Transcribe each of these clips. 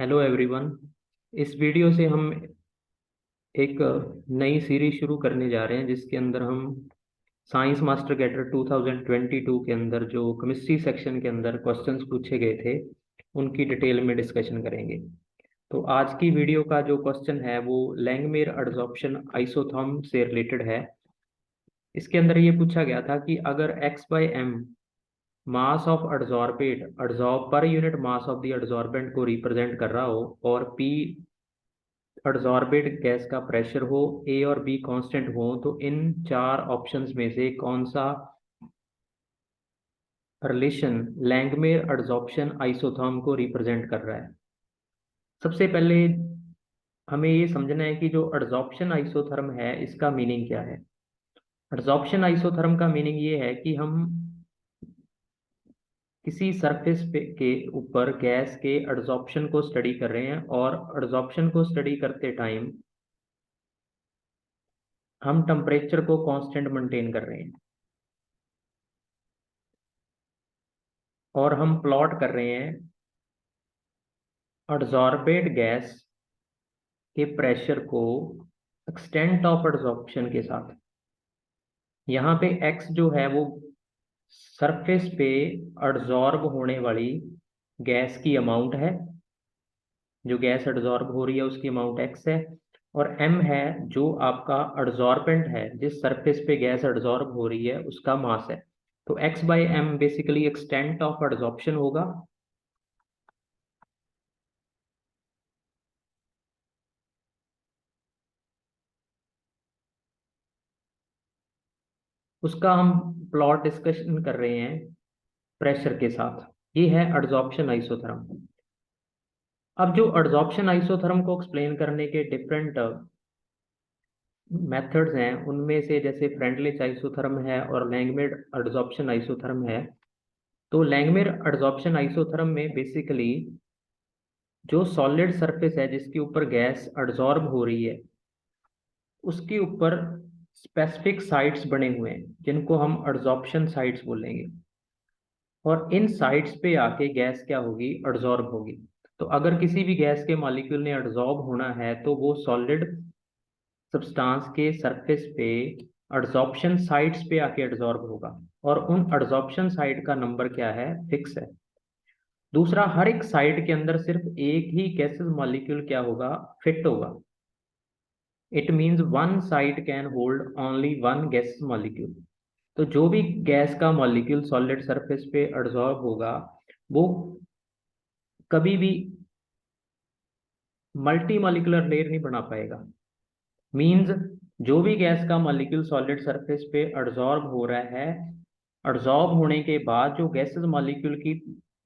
Hello everyone. इस video से हम एक नई सीरीज शुरू करने जा रहे हैं जिसके अंदर हम साइंस मास्टर कैडर 2022 के अंदर जो केमिस्ट्री सेक्शन के अंदर क्वेश्चंस पूछे गए थे उनकी डिटेल में डिस्कशन करेंगे। तो आज की वीडियो का जो क्वेश्चन है वो लैंगमेयर अडजॉर्प्शन आइसोथर्म से रिलेटेड है। इसके अंदर ये पूछा गया था कि अगर x/m mass of adsorbate adsorb per unit mass of the adsorbent को रिप्रेजेंट कर रहा हो और p अडजॉर्बेट गैस का प्रेशर हो, ए और बी कांस्टेंट हो, तो इन चार ऑप्शंस में से कौन सा रिलेशन लैंगमेयर अडजॉर्प्शन आइसोथर्म को रिप्रेजेंट कर रहा है। सबसे पहले हमें ये समझना है कि जो अडजॉर्प्शन आइसोथर्म है इसका मीनिंग क्या है। अडजॉर्प्शन आइसोथर्म का मीनिंग ये है कि हम किसी सरफेस पे के ऊपर गैस के अडजॉर्प्शन को स्टडी कर रहे हैं और अडजॉर्प्शन को स्टडी करते टाइम हम टेम्परेचर को कांस्टेंट मेंटेन कर रहे हैं और हम प्लॉट कर रहे हैं अडजॉर्बेट गैस के प्रेशर को एक्सटेंट ऑफ अडजॉर्प्शन के साथ। यहाँ पे x जो है वो सरफेस पे अडजॉर्ब होने वाली गैस की अमाउंट है, जो गैस अडजॉर्ब हो रही है उसकी अमाउंट x है, और m है जो आपका अडजॉर्बेंट है, जिस सरफेस पे गैस अडजॉर्ब हो रही है उसका मास है। तो x/m बेसिकली एक्सटेंट ऑफ अडजॉर्प्शन होगा। उसका हम प्लॉट डिस्कशन कर रहे हैं प्रेशर के साथ। ये है एडजॉर्प्शन आइसोथर्म। अब जो एडजॉर्प्शन आइसोथर्म को एक्सप्लेन करने के डिफरेंट मेथड्स हैं उनमें से जैसे फ्रेंडलिच आइसोथर्म है और लैंगमेयर एडजॉर्प्शन आइसोथर्म है। तो लैंगमेयर एडजॉर्प्शन आइसोथर्म में बेसिकली जो सॉलिड सरफेस है जिसके ऊपर गैस एडजॉर्ब हो रही है उसके ऊपर स्पेसिफिक साइट्स बने हुए हैं जिनको हम एडजॉर्प्शन साइट्स बोलेंगे, और इन साइट्स पे आके गैस क्या होगी, एडजॉर्ब होगी। तो अगर किसी भी गैस के मॉलिक्यूल ने एडजॉर्ब होना है तो वो सॉलिड सब्सटेंस के सरफेस पे एडजॉर्प्शन साइट्स पे आके एडजॉर्ब होगा, और उन एडजॉर्प्शन साइट का नंबर क्या है, फिक्स है। दूसरा, हर एक साइट के अंदर सिर्फ एक ही गैसेस मॉलिक्यूल क्या होगा, फिट होगा। It means one site can hold only one gas molecule. तो जो भी गैस का मॉलिक्यूल सॉलिड सरफेस पे एडजॉर्ब होगा वो कभी भी मल्टी मॉलिक्यूलर लेयर नहीं बना पाएगा। मींस जो भी गैस का मॉलिक्यूल सॉलिड सरफेस पे एडजॉर्ब हो रहा है, एडजॉर्ब होने के बाद जो गैसेस मॉलिक्यूल की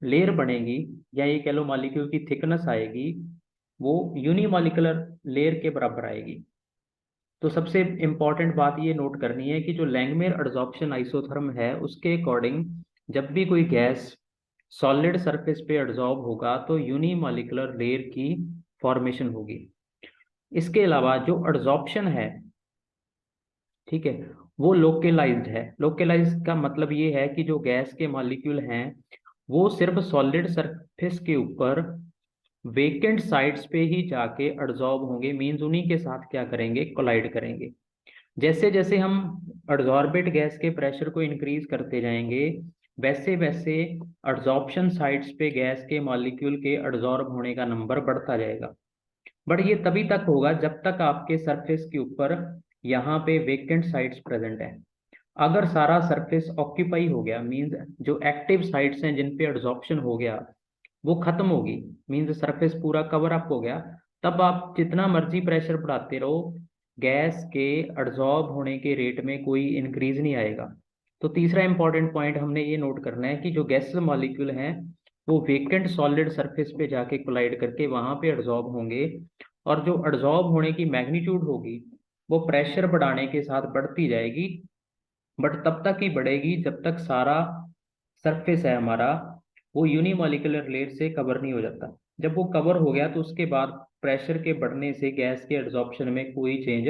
लेयर बनेगी या ये कह लो मॉलिक्यूल की थिकनेस आएगी, वो यूनिमॉलिक्यूलर लेयर के बराबर आएगी। तो सबसे इंपॉर्टेंट बात ये नोट करनी है कि जो लैंगमेयर एडजॉर्प्शन आइसोथर्म है उसके अकॉर्डिंग जब भी कोई गैस सॉलिड सरफेस पे एडजॉर्ब होगा तो यूनिमॉलिक्यूलर लेयर की फॉर्मेशन होगी। इसके अलावा जो एडजॉर्प्शन है, ठीक है, वो लोकलाइज्ड है। लोकलाइज्ड का मतलब ये है कि जो गैस के मॉलिक्यूल हैं वो सिर्फ सॉलिड सरफेस के ऊपर वेकेंट साइट्स पे ही जाके एडजॉर्ब होंगे, मींस उन्हीं के साथ क्या करेंगे, कोलाइड करेंगे। जैसे जैसे हम एडजॉर्बेट गैस के प्रेशर को इंक्रीज करते जाएंगे वैसे वैसे एडजॉर्प्शन साइट्स पे गैस के मॉलिक्यूल के एडजॉर्ब होने का नंबर बढ़ता जाएगा। बट ये तभी तक होगा जब तक आपके सरफेस के ऊपर यहाँ पे वेकेंट साइट्स प्रेजेंट है। अगर सारा सरफेस ऑक्यूपाई हो गया, मींस जो एक्टिव साइट्स हैं जिन पे एडजॉर्प्शन हो गया वो खत्म होगी, मींस सरफेस पूरा कवर अप हो गया, तब आप जितना मर्जी प्रेशर बढ़ाते रहो गैस के एडजॉर्ब होने के रेट में कोई इंक्रीज नहीं आएगा। तो तीसरा इंपॉर्टेंट पॉइंट हमने ये नोट करना है कि जो गैस मॉलिक्यूल हैं वो वेकेंट सॉलिड सरफेस पे जाके कोलाइड करके वहां पे एडजॉर्ब होंगे, और जो एडजॉर्ब होने की मैग्नीट्यूड होगी वो प्रेशर बढ़ाने के साथ बढ़ती जाएगी, बट तब तक ही बढ़ेगी जब तक सारा सरफेस है हमारा वो यूनिमॉलिक्यूलर लेयर से कवर नहीं हो जाता। जब वो कवर हो गया तो उसके बाद प्रेशर के बढ़ने से गैस के एड्सॉर्प्शन में कोई चेंज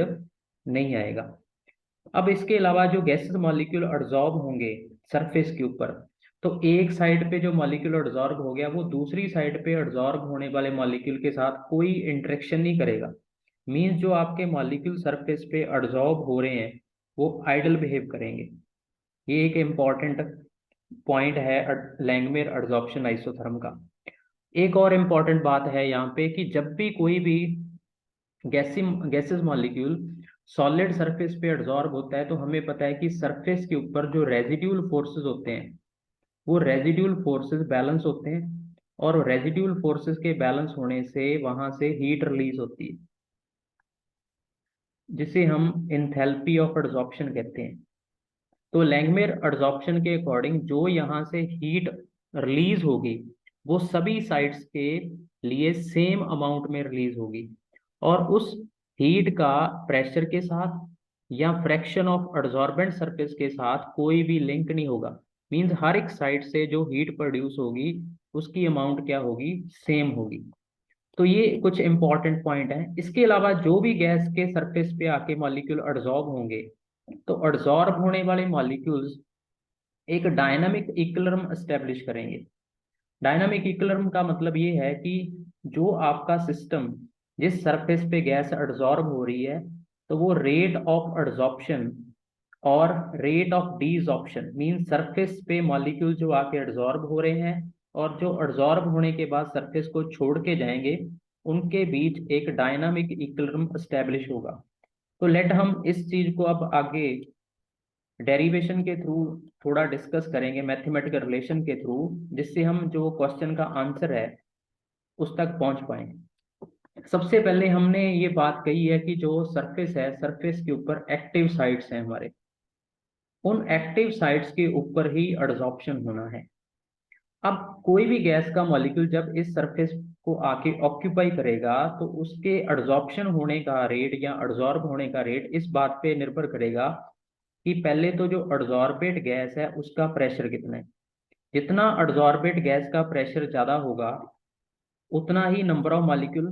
नहीं आएगा। अब इसके अलावा जो गैसेस मॉलिक्यूल एड्सॉर्ब होंगे सरफेस के ऊपर तो एक साइड पे जो मॉलिक्यूल एडजॉर्ब हो गया वो दूसरी साइड पे एडजॉर्ब होने वाले मॉलिक्यूल के साथ कोई इंटरेक्शन नहीं करेगा। मींस जो आपके मॉलिक्यूल सरफेस पे एडजॉर्ब हो रहे हैं वो आइडल बिहेव करेंगे। ये एक इम्पॉर्टेंट पॉइंट है लैंगमेयर एडजॉर्प्शन आइसोथर्म का। एक और इम्पॉर्टेंट बात है यहाँ पे कि जब भी कोई भी गैसेस मॉलिक्यूल सॉलिड सरफेस पे एडजॉर्ब होता है तो हमें पता है कि सरफेस के ऊपर जो रेजिड्यूल फोर्सेस होते हैं वो रेजिड्यूल फोर्सेस बैलेंस होते हैं, और रेजिड्यूल फोर्सेस के बैलेंस होने से वहां से हीट रिलीज होती है जिसे हम एंथैल्पी ऑफ एडजॉर्प्शन कहते हैं। तो लैंगमेयर एडजॉर्प्शन के अकॉर्डिंग जो यहाँ से हीट रिलीज होगी वो सभी साइड्स के लिए सेम अमाउंट में रिलीज होगी, और उस हीट का प्रेशर के साथ या फ्रैक्शन ऑफ एडजॉर्बेंट सरफेस के साथ कोई भी लिंक नहीं होगा। मींस हर एक साइड से जो हीट प्रोड्यूस होगी उसकी अमाउंट क्या होगी, सेम होगी। तो ये कुछ इंपॉर्टेंट पॉइंट है। इसके अलावा जो भी गैस के सरफेस पे आके मॉलिक्यूल एडजॉर्ब होंगे तो एडजॉर्ब होने वाले मॉलिक्यूल्स एक डायनामिक इक्विलिब्रियम एस्टेब्लिश करेंगे। डायनामिक इक्विलिब्रियम का मतलब ये है कि जो आपका सिस्टम जिस सरफेस पे गैस एडजॉर्ब हो रही है तो वो रेट ऑफ एडजॉर्प्शन और रेट ऑफ डीजॉर्प्शन, मीन सरफेस पे मॉलिक्यूल जो आके एडजॉर्ब हो रहे हैं और जो एडजॉर्ब होने के बाद सरफेस को छोड़ के जाएंगे, उनके बीच एक डायनामिक इक्विलिब्रियम एस्टेब्लिश होगा। तो लेट हम इस चीज को अब आगे डेरिवेशन के थ्रू थोड़ा डिस्कस करेंगे, मैथमेटिकल रिलेशन के थ्रू, जिससे हम जो क्वेश्चन का आंसर है उस तक पहुंच पाए। सबसे पहले हमने ये बात कही है कि जो सरफेस है, सरफेस के ऊपर एक्टिव साइट्स हैं हमारे, उन एक्टिव साइट्स के ऊपर ही एडजॉर्प्शन होना है। अब कोई भी गैस का मॉलिक्यूल जब इस सरफेस को आके ऑक्यूपाई करेगा तो उसके एडजॉर्प्शन होने का रेट या एडजॉर्ब होने का रेट इस बात पे निर्भर करेगा कि पहले तो जो एडजॉर्बेट गैस है उसका प्रेशर कितना है। जितना एडजॉर्बेट गैस का प्रेशर ज्यादा होगा उतना ही number of molecule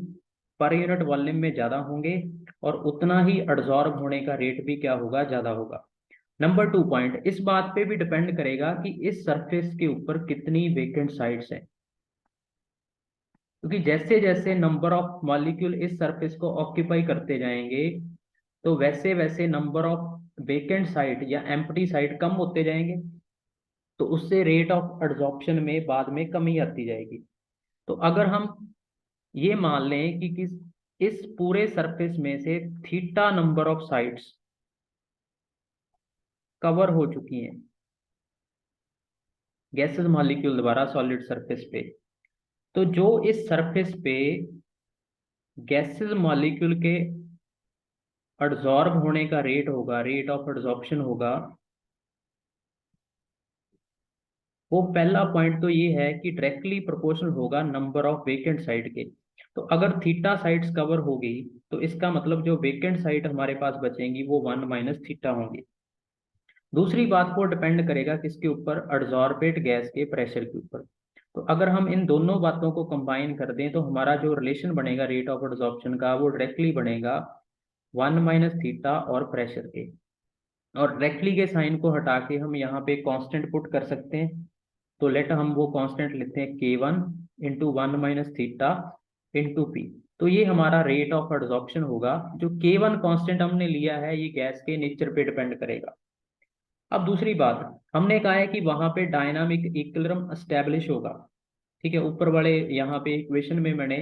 per unit volume में ज्यादा होंगे, और उतना ही एडजॉर्ब होने का रेट भी क्या होगा, ज्यादा होगा। नंबर 2 पॉइंट इस बात पे भी डिपेंड करेगा कि इस सरफेस के ऊपर कितनी वेकेंट साइट्स हैं, क्योंकि जैसे जैसे नंबर ऑफ मॉलिक्यूल इस सरफेस को ऑक्यूपाई करते जाएंगे तो वैसे वैसे नंबर ऑफ वेकेंट साइट या एम्प्टी साइट कम होते जाएंगे, तो उससे रेट ऑफ एडजॉर्प्शन में बाद में कमी आती जाएगी। तो अगर हम ये मान लें कि किस इस पूरे सरफेस में से theta number of sites cover हो चुकी हैं गैसेस मॉलिक्यूल द्वारा सॉलिड सरफेस पे, तो जो इस सरफेस पे गैसेस मॉलिक्यूल के एडजॉर्ब होने का रेट होगा, रेट ऑफ एडजॉर्प्शन होगा, वो पहला पॉइंट तो ये है कि डायरेक्टली प्रोपोर्शनल होगा नंबर ऑफ वेकेंट साइट के। तो अगर थीटा साइट्स कवर होगी तो इसका मतलब जो वेकेंट साइट हमारे पास बचेंगी वो 1 - थीटा होंगी। दूसरी बात को डिपेंड करेगा किसके ऊपर, एडजॉर्बेट गैस के प्रेशर के ऊपर। तो अगर हम इन दोनों बातों को कंबाइन कर दें तो हमारा जो रिलेशन बनेगा रेट ऑफ एडजॉर्प्शन का वो डायरेक्टली बनेगा 1 - थीटा और प्रेशर के। और डायरेक्टली के साइन को हटा के हम यहाँ पे कांस्टेंट पुट कर सकते हैं। तो लेट हम वो कांस्टेंट लेते हैं K1 × 1 - थीटा × P। तो ये हमारा रेट ऑफ एडजॉर्प्शन होगा। जो K1 कांस्टेंट हमने लिया है ये गैस के नेचर पे डिपेंड करेगा। अब दूसरी बात, हमने कहा है कि वहां पे डायनामिक इक्विलिब्रियम एस्टेब्लिश होगा। ठीक है, ऊपर वाले यहाँ पे इक्वेशन में मैंने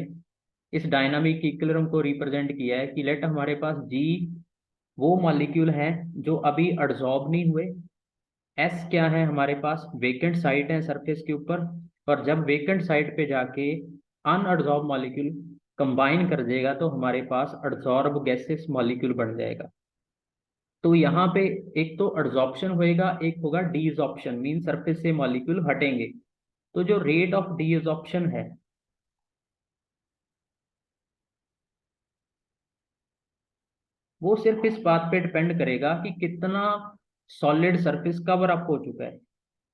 इस डायनामिक इक्विलिब्रियम को रिप्रेजेंट किया है कि लेट हमारे पास G वो मॉलिक्यूल है जो अभी एडजॉर्ब नहीं हुए, एस क्या है हमारे पास, वेकेंट साइट है सरफेस के ऊपर, और जब वेकेंट साइट पे जाके अनएडजॉर्ब मॉलिक्यूल कंबाइन कर देगा तो हमारे पास एडजॉर्ब गैसेस मॉलिक्यूल बन जाएगा। तो यहाँ पे एक तो एडजॉर्प्शन होएगा, एक होगा डीजॉर्प्शन, मीन सरफेस से मॉलिक्यूल हटेंगे। तो जो रेट ऑफ डीजॉर्प्शन है वो सिर्फ इस बात पे डिपेंड करेगा कि कितना सॉलिड सरफेस कवर अप हो चुका है।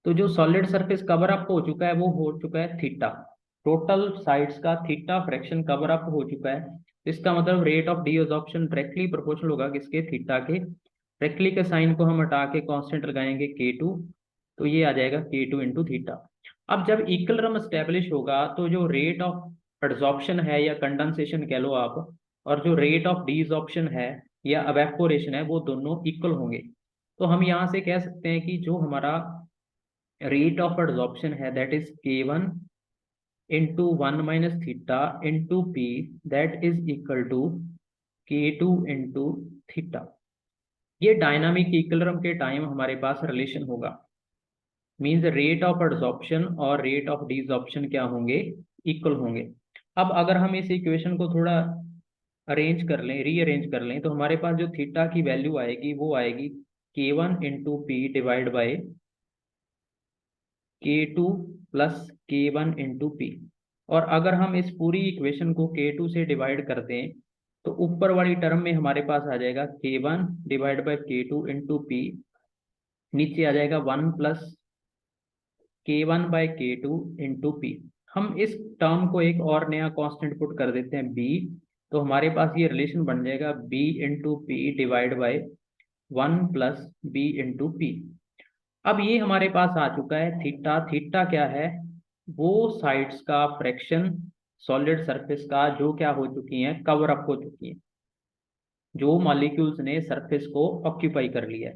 तो जो सॉलिड सरफेस कवर अप हो चुका है वो हो चुका है थीटा, टोटल साइड्स का थीटा फ्रैक्शन कवर अप हो चुका है। इसका मतलब रेट ऑफ डीअब्जॉर्प्शन डायरेक्टली प्रोपोर्शनल होगा किसके, थीटा के। डायरेक्टली के साइन को हम हटा के कांस्टेंट लगाएंगे K2, तो ये आ जाएगा K2 इंटू थीटा। अब जब इक्विलिब्रियम एस्टेब्लिश होगा तो जो रेट ऑफ एडजॉर्प्शन है या कंडेंसेशन कह लो आप, और जो रेट ऑफ डीजॉर्प्शन है या एवेपोरेशन है, वो दोनों इक्वल होंगे। तो हम यहाँ से कह सकते हैं कि जो हमारा रेट ऑफ एडजॉर्प्शन है that is K1 into 1 - theta into P, that is equal to K2 into theta. ये डायनामिक इक्विलिब्रियम के टाइम हमारे पास रिलेशन होगा। मीन्स रेट ऑफ एडजॉर्प्शन और रेट ऑफ डिसॉर्प्शन क्या होंगे, इक्वल होंगे। अब अगर हम इस इक्वेशन को थोड़ा अरेंज कर लें, रीअरेंज कर लें, तो हमारे पास जो थीटा की वैल्यू आएगी वो आएगी K1 into P divide by K2 plus K1 into P. और अगर हम इस पूरी इक्वेशन को K2 से डिवाइड कर दें तो ऊपर वाली टर्म में हमारे पास आ जाएगा K1 divide by K2 into P, नीचे आ जाएगा 1 plus K1 by K2 into P. हम इस टर्म को एक और नया कांस्टेंट पुट कर देते हैं B, तो हमारे पास ये रिलेशन बन जाएगा B into P divide by 1 plus B into P. अब ये हमारे पास आ चुका है थीटा। थीटा क्या है, वो साइड्स का फ्रैक्शन सॉलिड सरफेस का जो क्या हो चुकी हैं, कवर अप हो चुकी हैं, जो मॉलिक्यूल्स ने सरफेस को ऑक्यूपाई कर लिया है।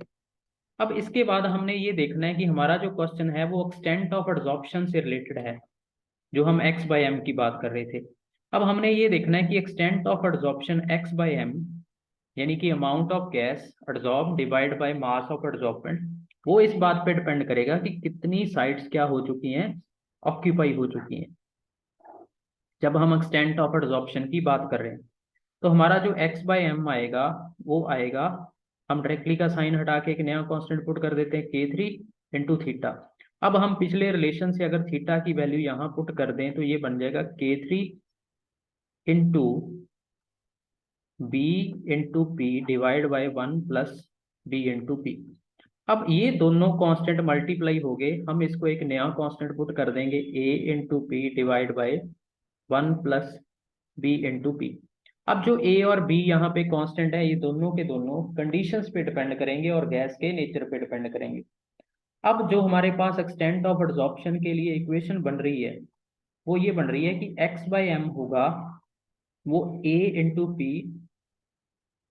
अब इसके बाद हमने ये देखना है कि हमारा जो क्वेश्चन है वो एक्सटेंट ऑफ एडजॉर्प्शन से रिलेटेड है, जो हम x बाई एम की बात कर रहे थे। अब हमने ये देखना है कि extent of adsorption x by M, यानी कि amount of gas adsorb divide by mass of adsorbent, वो इस बात पे डिपेंड करेगा कि कितनी साइड्स क्या हो चुकी हैं, ऑक्यूपाई हो चुकी हैं, जब हम एक्सटेंट ऑफ एडजॉर्प्शन की बात कर रहे हैं। तो हमारा जो x बाई एम आएगा वो आएगा, हम डायरेक्टली का साइन हटा के एक नया कांस्टेंट पुट कर देते हैं K3 इंटू थीटा। अब हम पिछले रिलेशन से अगर थीटा की वैल्यू यहाँ पुट कर दें तो ये बन जाएगा K3 into B into P divide by 1 plus B into P. अब ये दोनों कांस्टेंट मल्टीप्लाई हो गए, हम इसको एक नया कांस्टेंट पुट कर देंगे A into P divide by 1 plus B into P. अब जो A और B यहाँ पे कांस्टेंट है, ये दोनों के दोनों कंडीशंस पे डिपेंड करेंगे और गैस के नेचर पे डिपेंड करेंगे। अब जो हमारे पास एक्सटेंट ऑफ एडजॉर्प्शन के लिए इक्वेशन बन रही है वो ये बन रही है कि x बाई एम होगा वो A into P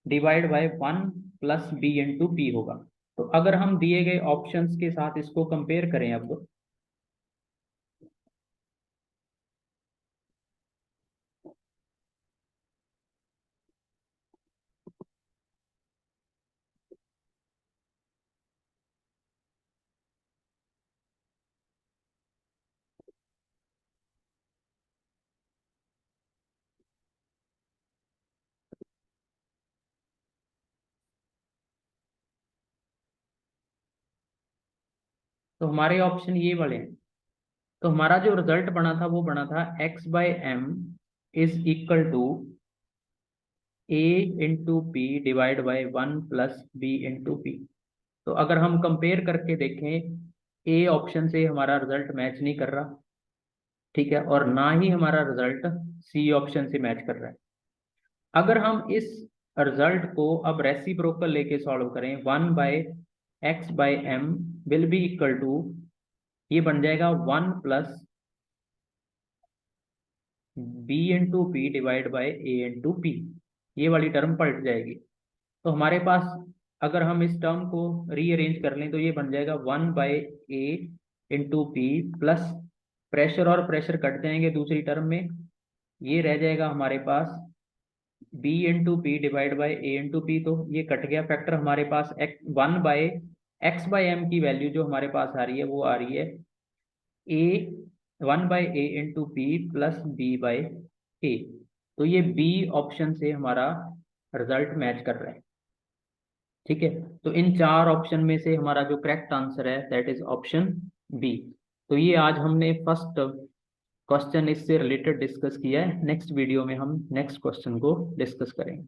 divide by 1 plus B into P होगा। तो अगर हम दिए गए ऑप्शंस के साथ इसको कंपेयर करें अब, तो हमारे ऑप्शन ये वाले हैं। तो हमारा जो रिजल्ट बना था वो बना था x by M is equal to A into P divide by 1 plus B into P. तो अगर हम कंपेयर करके देखें, A ऑप्शन से हमारा रिजल्ट मैच नहीं कर रहा, ठीक है, और ना ही हमारा रिजल्ट C ऑप्शन से मैच कर रहा है। अगर हम इस रिजल्ट को अब रेसिप्रोकल लेके सॉल्व करें, 1 by X by M will be equal to, ये बन जाएगा 1 plus B into P divide by A into P. ये वाली टर्म पलट जाएगी। तो हमारे पास अगर हम इस टर्म को रीअरेंज कर लें तो ये बन जाएगा 1 by A into P plus pressure और प्रेशर कट जाएंगे दूसरी टर्म में, ये रह जाएगा हमारे पास b into P divide by A into P. तो ये कट गया फैक्टर, हमारे पास 1 बाई एक्स बाई एम की वैल्यू जो हमारे पास आ रही है वो आ रही है a 1 by A into P plus B by A. तो ये बी ऑप्शन से हमारा रिजल्ट मैच कर रहा है, ठीक है। तो इन चार ऑप्शन में से हमारा जो करेक्ट आंसर है दैट इज ऑप्शन बी। तो ये आज हमने फर्स्ट क्वेश्चन इससे रिलेटेड डिस्कस किया है। नेक्स्ट वीडियो में हम नेक्स्ट क्वेश्चन को डिस्कस करेंगे।